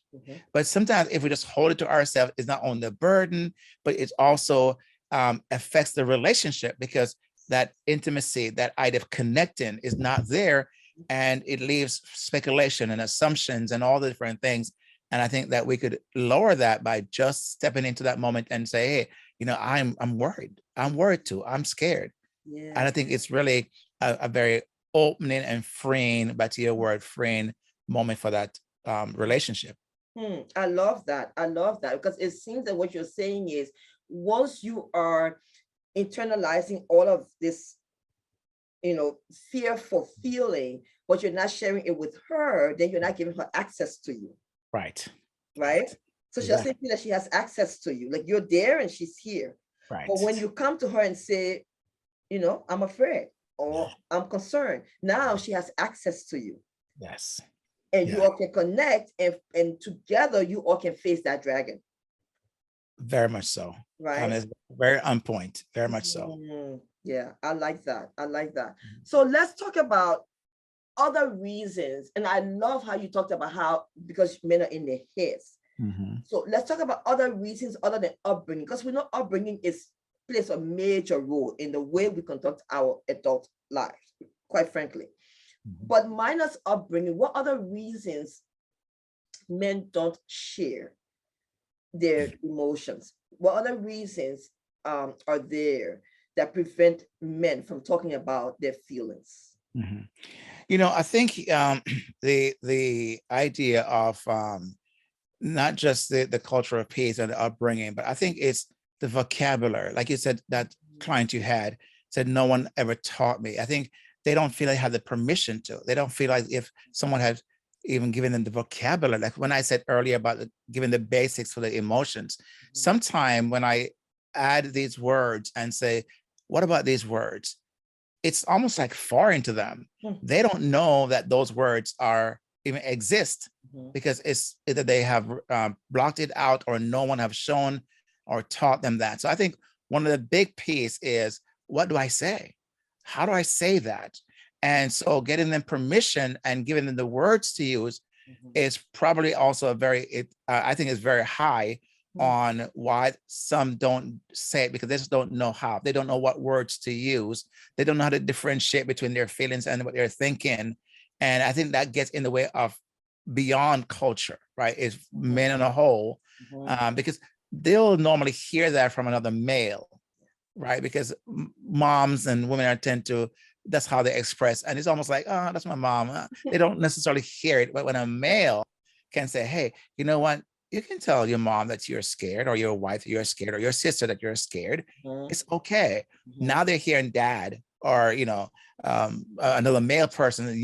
Speaker 4: But sometimes if we just hold it to ourselves, it's not only the burden, but it also affects the relationship, because that intimacy, that idea of connecting is not there. And it leaves speculation and assumptions and all the different things. And I think that we could lower that by just stepping into that moment and say, hey, I'm worried. I'm worried too. I'm scared. And I think it's really a very opening and freeing, back to your word, freeing moment for that relationship.
Speaker 3: I love that. I love that, because it seems that what you're saying is, once you are internalizing all of this, fearful feeling, but you're not sharing it with her, then you're not giving her access to you.
Speaker 4: Right.
Speaker 3: Right. So she doesn't feel that she has access to you. Like, you're there and she's here.
Speaker 4: Right.
Speaker 3: But when you come to her and say, I'm afraid, or I'm concerned, now she has access to you.
Speaker 4: Yes.
Speaker 3: And you all can connect, and together you all can face that dragon.
Speaker 4: Very much so.
Speaker 3: Right.
Speaker 4: It's very on point. Very much so.
Speaker 3: Yeah, I like that. I like that. So let's talk about other reasons. And I love how you talked about how, because men are in their heads. So let's talk about other reasons other than upbringing, because we know upbringing plays a major role in the way we conduct our adult lives, quite frankly. But minus upbringing, what other reasons men don't share their emotions? What other reasons are there that prevent men from talking about their feelings?
Speaker 4: I think the idea of not just the culture of peace and the upbringing, but I think it's the vocabulary. Like you said, that client you had said, no one ever taught me. I think they don't feel they have the permission to. They don't feel like if someone has even given them the vocabulary. Like when I said earlier about giving the basics for the emotions, sometime when I add these words and say, what about these words? It's almost like foreign to them. They don't know that those words are even exist, because it's either they have blocked it out, or no one have shown or taught them that. So I think one of the big piece is, what do I say? How do I say that? And so getting them permission and giving them the words to use is probably also I think is very high on why some don't say it, because they just don't know how. They don't know what words to use. They don't know how to differentiate between their feelings and what they're thinking. And I think that gets in the way of beyond culture, right? Is men on a whole, because they'll normally hear that from another male, right? Because moms and women tend to, that's how they express. And it's almost like, oh, that's my mom. They don't necessarily hear it. But when a male can say, hey, you know what? You can tell your mom that you're scared, or your wife that you're scared, or your sister that you're scared. It's okay. Now they're hearing dad, or, another male person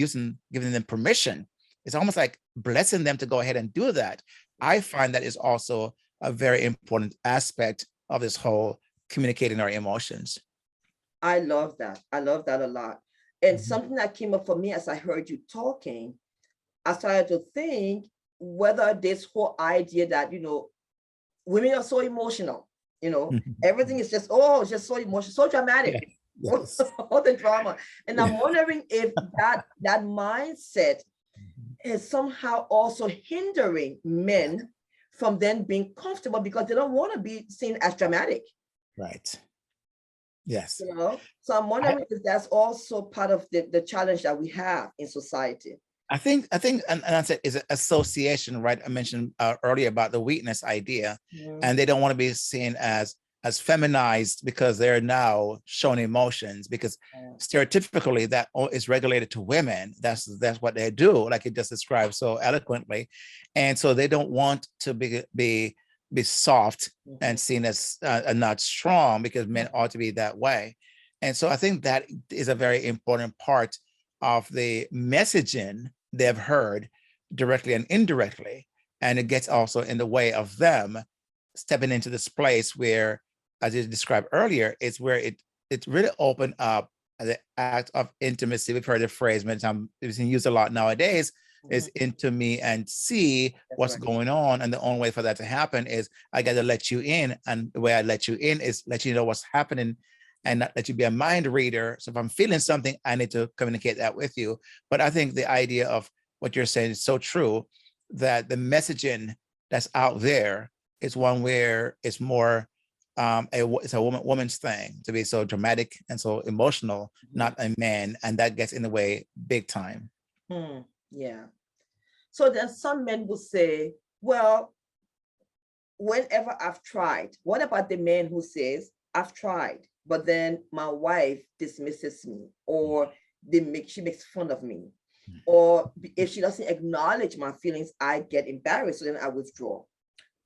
Speaker 4: giving them permission. It's almost like blessing them to go ahead and do that. I find that is also a very important aspect of this whole communicating our emotions.
Speaker 3: I love that. I love that a lot. And something that came up for me as I heard you talking, I started to think whether this whole idea that, women are so emotional, everything is just, it's just so emotional, so dramatic, yes. All the drama. And I'm wondering if that mindset is somehow also hindering men from then being comfortable, because they don't want to be seen as dramatic.
Speaker 4: Right. Yes.
Speaker 3: You know, so I'm wondering if that's also part of the challenge that we have in society.
Speaker 4: I think, and I said is an association, right? I mentioned earlier about the weakness idea, and they don't want to be seen as feminized because they're now showing emotions, because stereotypically that is regulated to women. That's what they do, like it just described so eloquently, and so they don't want to be soft and seen as not strong, because men ought to be that way. And so I think that is a very important part of the messaging they've heard directly and indirectly. And it gets also in the way of them stepping into this place where, as you described earlier, it's where it really opened up the act of intimacy. We've heard the phrase many times, it's used a lot nowadays, is into me and see what's going on. And the only way for that to happen is I got to let you in. And the way I let you in is let you know what's happening and not let you be a mind reader. So if I'm feeling something, I need to communicate that with you. But I think the idea of what you're saying is so true, that the messaging that's out there is one where it's more it's a woman's thing to be so dramatic and so emotional, not a man, and that gets in the way big time.
Speaker 3: Yeah. So then some men will say, well, whenever I've tried, what about the man who says, I've tried, but then my wife dismisses me, or she makes fun of me, or if she doesn't acknowledge my feelings, I get embarrassed, so then I withdraw.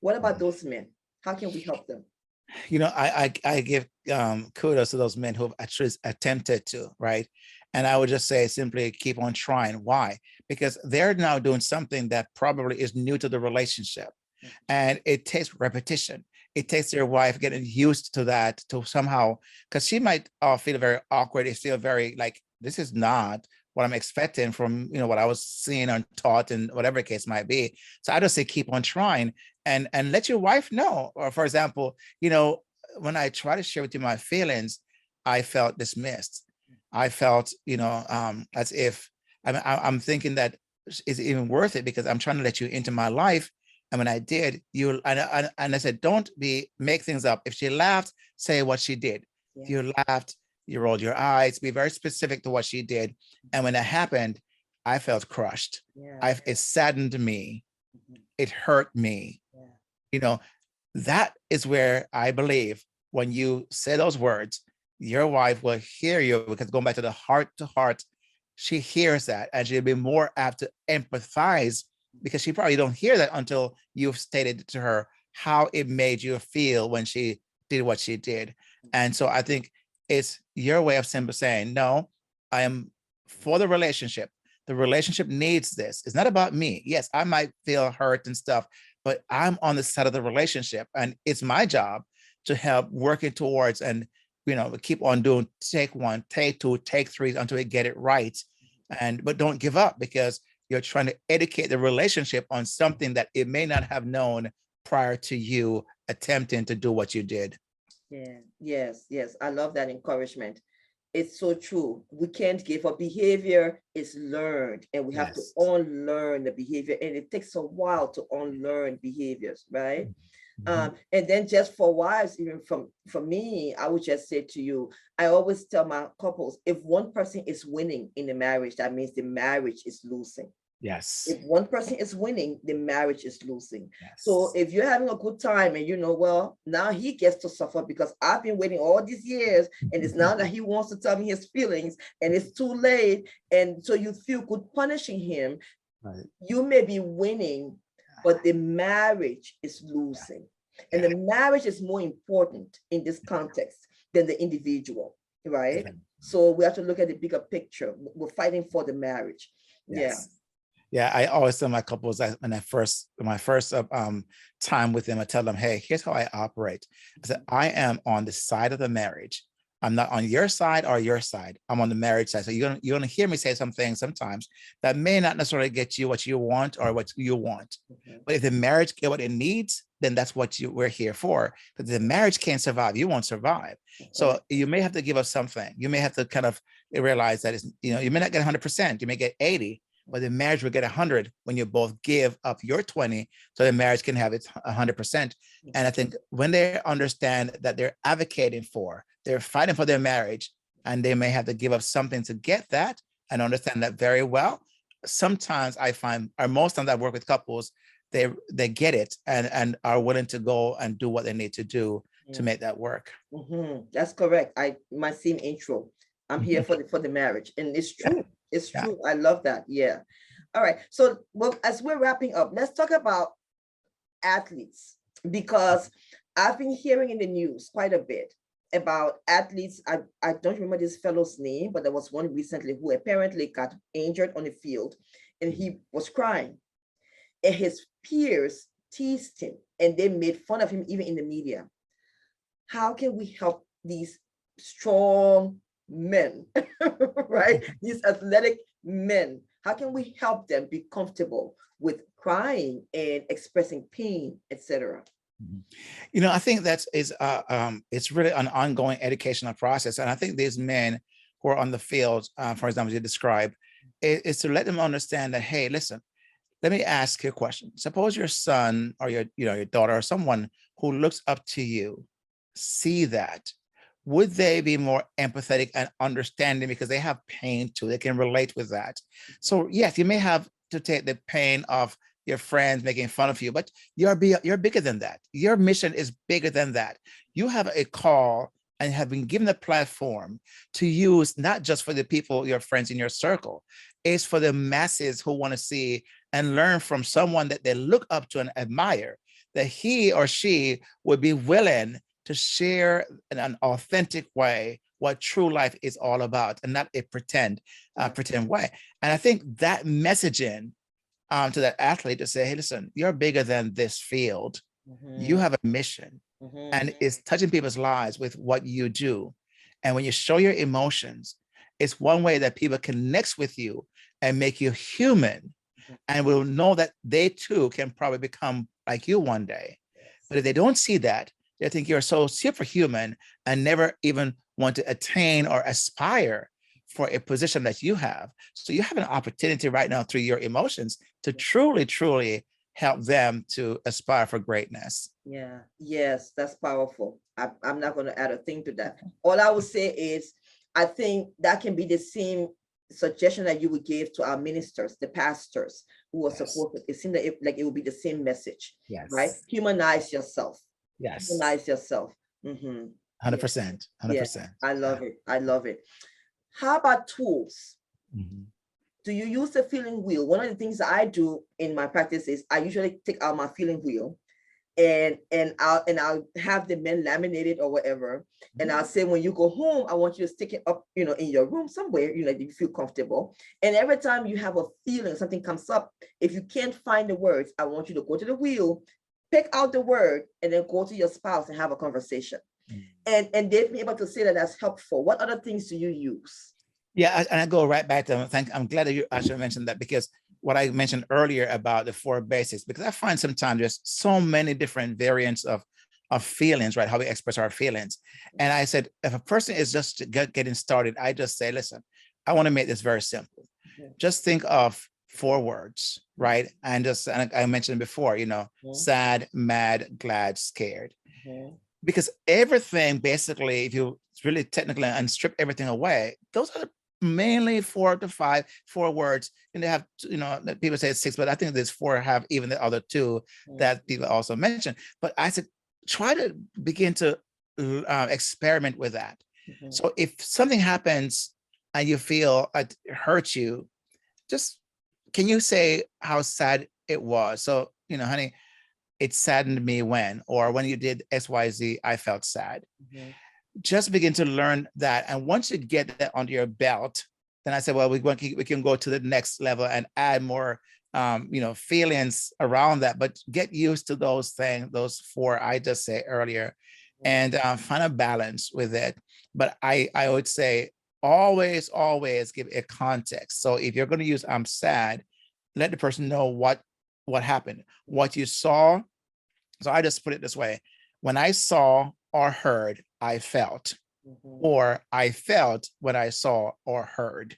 Speaker 3: What about those men? How can we help them?
Speaker 4: You know, I give kudos to those men who have actually attempted to, right? And I would just say simply keep on trying. Why? Because they're now doing something that probably is new to the relationship. And it takes repetition. It takes their wife getting used to that, to somehow, because she might feel very awkward. It feel very like, this is not what I'm expecting from, what I was seeing and taught, and whatever the case might be. So I just say, keep on trying, and let your wife know. Or for example, when I try to share with you my feelings, I felt dismissed. I felt, as if I'm thinking that is it even worth it, because I'm trying to let you into my life. And when I did, and I said, don't make things up. If she laughed, say what she did. If you laughed, you rolled your eyes, be very specific to what she did. And when that happened, I felt crushed. It saddened me. It hurt me. That is where I believe when you say those words, your wife will hear you, because going back to the heart to heart, she hears that, and she'll be more apt to empathize, because she probably don't hear that until you've stated to her how it made you feel when she did what she did. And so I think it's your way of simply saying, no, I am for the relationship. The relationship needs this. It's not about me. Yes, I might feel hurt and stuff, but I'm on the side of the relationship, and it's my job to help working towards, and keep on doing, take one, take two, take three until we get it right. But don't give up, because you're trying to educate the relationship on something that it may not have known prior to you attempting to do what you did.
Speaker 3: Yeah, yes. I love that encouragement. It's so true. We can't give up. Behavior is learned, and we have to unlearn the behavior, and it takes a while to unlearn behaviors, right? And then just for wives, even from me, I would just say to you, I always tell my couples, if one person is winning in the marriage, that means the marriage is losing.
Speaker 4: Yes.
Speaker 3: If one person is winning, the marriage is losing.
Speaker 4: Yes.
Speaker 3: So if you're having a good time and well, now he gets to suffer because I've been waiting all these years, and it's now that he wants to tell me his feelings, and it's too late. And so you feel good punishing him.
Speaker 4: Right.
Speaker 3: You may be winning, but the marriage is losing. And the marriage is more important in this context than the individual, right? So we have to look at the bigger picture. We're fighting for the marriage.
Speaker 4: Yeah, I always tell my couples that my first time with them, I tell them, hey, here's how I operate. I said, I am on the side of the marriage. I'm not on your side or your side. I'm on the marriage side. So you're gonna hear me say some things sometimes that may not necessarily get you what you want or what you want. But if the marriage get what it needs, then that's what we're here for. But the marriage can't survive, you won't survive. So you may have to give up something. You may have to kind of realize that you may not get 100%. You may get 80. But the marriage will get 100 when you both give up your 20, so the marriage can have its 100%. And I think when they understand that they're advocating for they're fighting for their marriage, and they may have to give up something to get that, and understand that very well. Sometimes I find, or most times I work with couples, they get it and are willing to go and do what they need to do to make that work.
Speaker 3: That's correct. My same intro. I'm here for the marriage, and it's true.
Speaker 4: Yeah.
Speaker 3: It's true. I love that. Yeah. All right. So, well, as we're wrapping up, let's talk about athletes, because I've been hearing in the news quite a bit about athletes. I don't remember this fellow's name, but there was one recently who apparently got injured on the field, and he was crying, and his peers teased him, and they made fun of him even in the media. How can we help these strong men, right? These athletic men. How can we help them be comfortable with crying and expressing pain, etc.?
Speaker 4: I think it's really an ongoing educational process. And I think these men who are on the field, for example, you described, is to let them understand that, hey, listen, let me ask you a question. Suppose your son or your daughter or someone who looks up to you see that. Would they be more empathetic and understanding because they have pain too? They can relate with that. So yes, you may have to take the pain of your friends making fun of you, but you're bigger than that. Your mission is bigger than that. You have a call and have been given a platform to use, not just for the people, your friends in your circle. It's for the masses who want to see and learn from someone that they look up to and admire, that he or she would be willing to share in an authentic way what true life is all about, and not a pretend way. And I think that messaging to that athlete to say, hey, listen, you're bigger than this field. You have a mission, and it's touching people's lives with what you do. And when you show your emotions, it's one way that people connect with you and make you human, and will know that they too can probably become like you one day. But if they don't see that, they think you're so superhuman and never even want to attain or aspire for a position that you have. So you have an opportunity right now through your emotions to truly, truly help them to aspire for greatness.
Speaker 3: Yeah. Yes, that's powerful. I'm not going to add a thing to that. All I would say is, I think that can be the same suggestion that you would give to our ministers, the pastors who are supported. It seems like it would be the same message, right? Humanize yourself.
Speaker 4: Yes.
Speaker 3: Humanize yourself.
Speaker 4: 100%. 100%.
Speaker 3: Yeah. I love it. I love it. How about tools? Do you use the feeling wheel? One of the things that I do in my practice is I usually take out my feeling wheel, and I'll have the men laminated or whatever. And I'll say, when you go home, I want you to stick it up, in your room somewhere, you feel comfortable. And every time you have a feeling, something comes up, if you can't find the words, I want you to go to the wheel, pick out the word, and then go to your spouse and have a conversation. And they've been able to say that that's helpful. What other things do you use?
Speaker 4: Yeah, and I go right back to, I'm glad that you actually mentioned that, because what I mentioned earlier about the 4 basics, because I find sometimes there's so many different variants of feelings, right? How we express our feelings. And I said, if a person is just getting started, I just say, listen, I want to make this very simple. Just think of 4 words, right? And I mentioned before, sad, mad, glad, scared. Because everything, basically, if you really technically and strip everything away, those are mainly 4 to 5 words. And they have, people say it's 6, but I think there's 4 have even the other 2 that people also mentioned. But I said, try to begin to experiment with that. So if something happens and you feel it hurts you, just, can you say how sad it was? So, honey, it saddened me when, or when you did XYZ, I felt sad. Just begin to learn that. And once you get that under your belt, then I said, well, we can go to the next level and add more, feelings around that, but get used to those things, those 4 I just said earlier, and find a balance with it. But I would say, always give a context. So if you're going to use I'm sad, let the person know what happened, what you saw. So I just put it this way: when I saw or heard, I felt, or I felt when I saw or heard.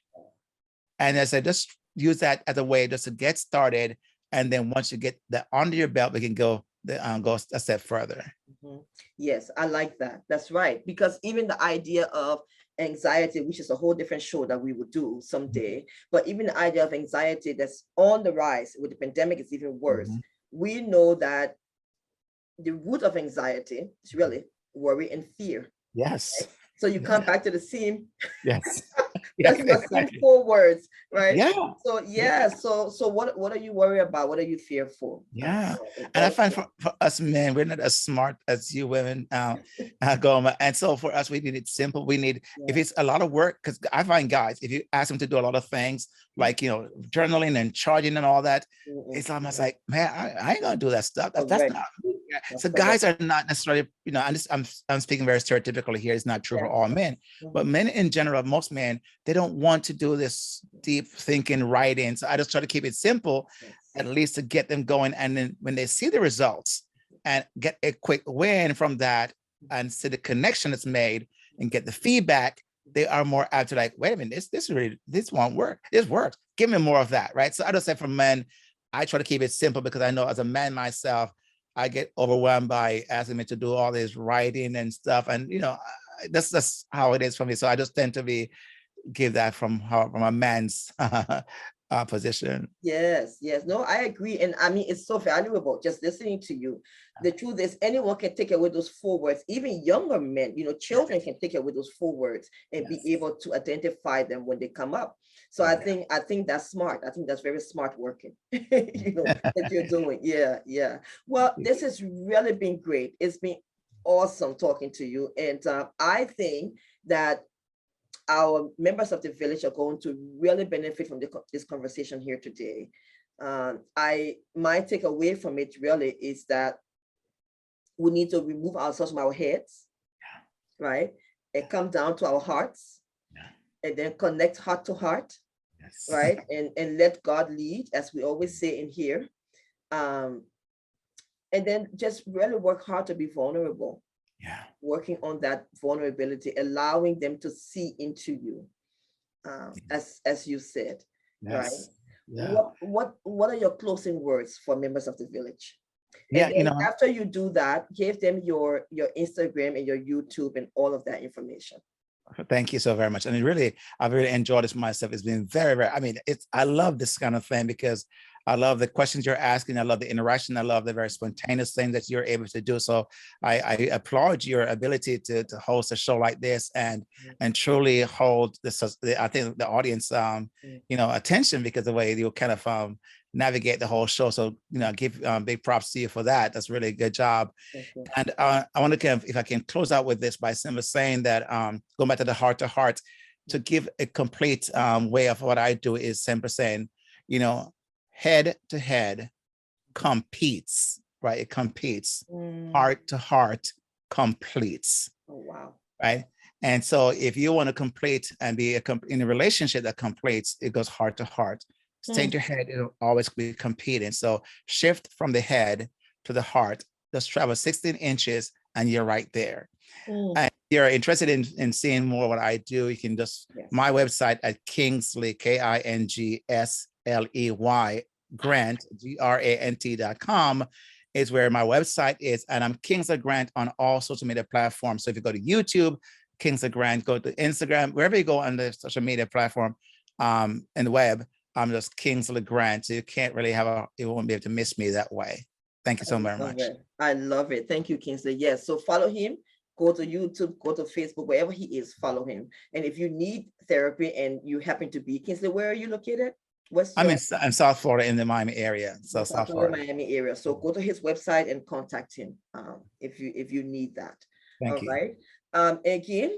Speaker 4: And as I just use that as a way just to get started. And then once you get that under your belt, we can go go a step further.
Speaker 3: Mhm. Yes, I like that. That's right. Because even the idea of anxiety, which is a whole different show that we would do someday, but even the idea of anxiety that's on the rise with the pandemic is even worse.
Speaker 4: Mhm.
Speaker 3: We know that the root of anxiety is really worry and fear.
Speaker 4: Yes.
Speaker 3: So you come
Speaker 4: Yeah.
Speaker 3: back to the same,
Speaker 4: Yes. Yeah,
Speaker 3: that's the same
Speaker 4: exactly.
Speaker 3: 4 words, right?
Speaker 4: Yeah.
Speaker 3: So
Speaker 4: Yeah.
Speaker 3: yeah, so what are you worried about? What are you fearful?
Speaker 4: Yeah. And I
Speaker 3: That,
Speaker 4: find for us men, we're not as smart as you women, Goma. And so for us, we need it simple. We need, if
Speaker 3: yeah.
Speaker 4: it's a lot of work, because I find guys, if you ask them to do a lot of things, like, journaling and charging and all that,
Speaker 3: Mm-mm.
Speaker 4: it's almost like, man, I ain't gonna do that stuff. That's
Speaker 3: Correct.
Speaker 4: not. Yeah.
Speaker 3: That's
Speaker 4: So
Speaker 3: correct.
Speaker 4: guys are not necessarily, I'm speaking very stereotypically here. It's not true
Speaker 3: Yeah.
Speaker 4: for all men, but
Speaker 3: Mhm.
Speaker 4: men in general, most men, they don't want to do this deep thinking, writing. So I just try to keep it simple,
Speaker 3: Yes.
Speaker 4: at least to get them going. And then when they see the results and get a quick win from that and see the connection that's made and get the feedback, they are more apt to like, wait a minute, this won't work. This works. Give me more of that, right? So I just say for men, I try to keep it simple because I know as a man myself, I get overwhelmed by asking me to do all this writing and stuff. And, that's how it is for me. So I just tend to give that from a man's position.
Speaker 3: Yes, yes. No, I agree. And I mean, it's so valuable just listening to you. The truth is, anyone can take away those 4 words, even younger men, children can take away those 4 words and be
Speaker 4: Yes.
Speaker 3: able to identify them when they come up. So
Speaker 4: Yeah.
Speaker 3: I think that's smart. I think that's very smart working, that you're doing. Yeah, yeah. Well, this has really been great. It's been awesome talking to you. And I think that our members of the village are going to really benefit from this conversation here today. My takeaway from it really is that we need to remove ourselves from our heads, right? And come down to our hearts, and then connect heart to heart,
Speaker 4: Yes.
Speaker 3: right? And let God lead, as we always say in here. Um, and then just really work hard to be vulnerable.
Speaker 4: Yeah.
Speaker 3: Working on that vulnerability, allowing them to see into you. As you said, right?
Speaker 4: Yes. Yeah.
Speaker 3: What are your closing words for members of the village?
Speaker 4: Yeah.
Speaker 3: And then after you do that, give them your Instagram and your YouTube and all of that information.
Speaker 4: Thank you so very much. And I've really enjoyed this myself. It's been very, very, I love this kind of thing because I love the questions you're asking. I love the interaction. I love the very spontaneous thing that you're able to do. So I applaud your ability to host a show like this and truly hold I think the audience, attention, because the way you kind of navigate the whole show. So, give big props to you for that. That's really a good job. And I want to if I can close out with this by simply saying that, going back to the heart to heart, to give a complete way of what I do is simply saying, head to head competes, right? It competes. Heart to heart completes.
Speaker 3: Oh, wow.
Speaker 4: Right. And so if you want to complete and be in a relationship that completes, it goes heart to heart. Stay in your head, it'll always be competing. So shift from the head to the heart. Just travel 16 inches and you're right there. And if you're interested in seeing more what I do, you can my website at Kingsley, KINGSLEY, Grant, GRANT.com is where my website is. And I'm Kingsley Grant on all social media platforms. So if you go to YouTube, Kingsley Grant, go to Instagram, wherever you go on the social media platform and the web, I'm just Kingsley Grant. So you can't really you won't be able to miss me that way. Thank you so very much.
Speaker 3: I love it. Thank you, Kingsley. Yes. So follow him, go to YouTube, go to Facebook, wherever he is, follow him. And if you need therapy and you happen to be, Kingsley, where are you located?
Speaker 4: I'm in South Florida, in the Miami area. So South Florida,
Speaker 3: Miami area. So go to his website and contact him if you need that.
Speaker 4: Thank you.
Speaker 3: Right. Again,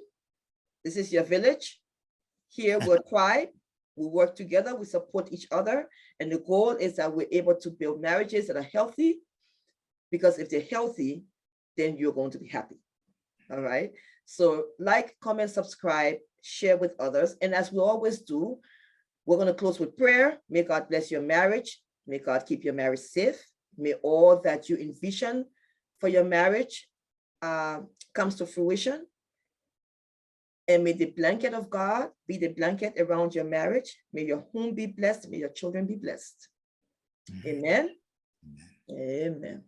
Speaker 3: this is your village. Here we're tribe. We work together. We support each other, and the goal is that we're able to build marriages that are healthy. Because if they're healthy, then you're going to be happy. All right. So like, comment, subscribe, share with others, and as we always do, we're going to close with prayer. May God bless your marriage. May God keep your marriage safe. May all that you envision for your marriage comes to fruition. And may the blanket of God be the blanket around your marriage. May your home be blessed. May your children be blessed. Amen. Amen.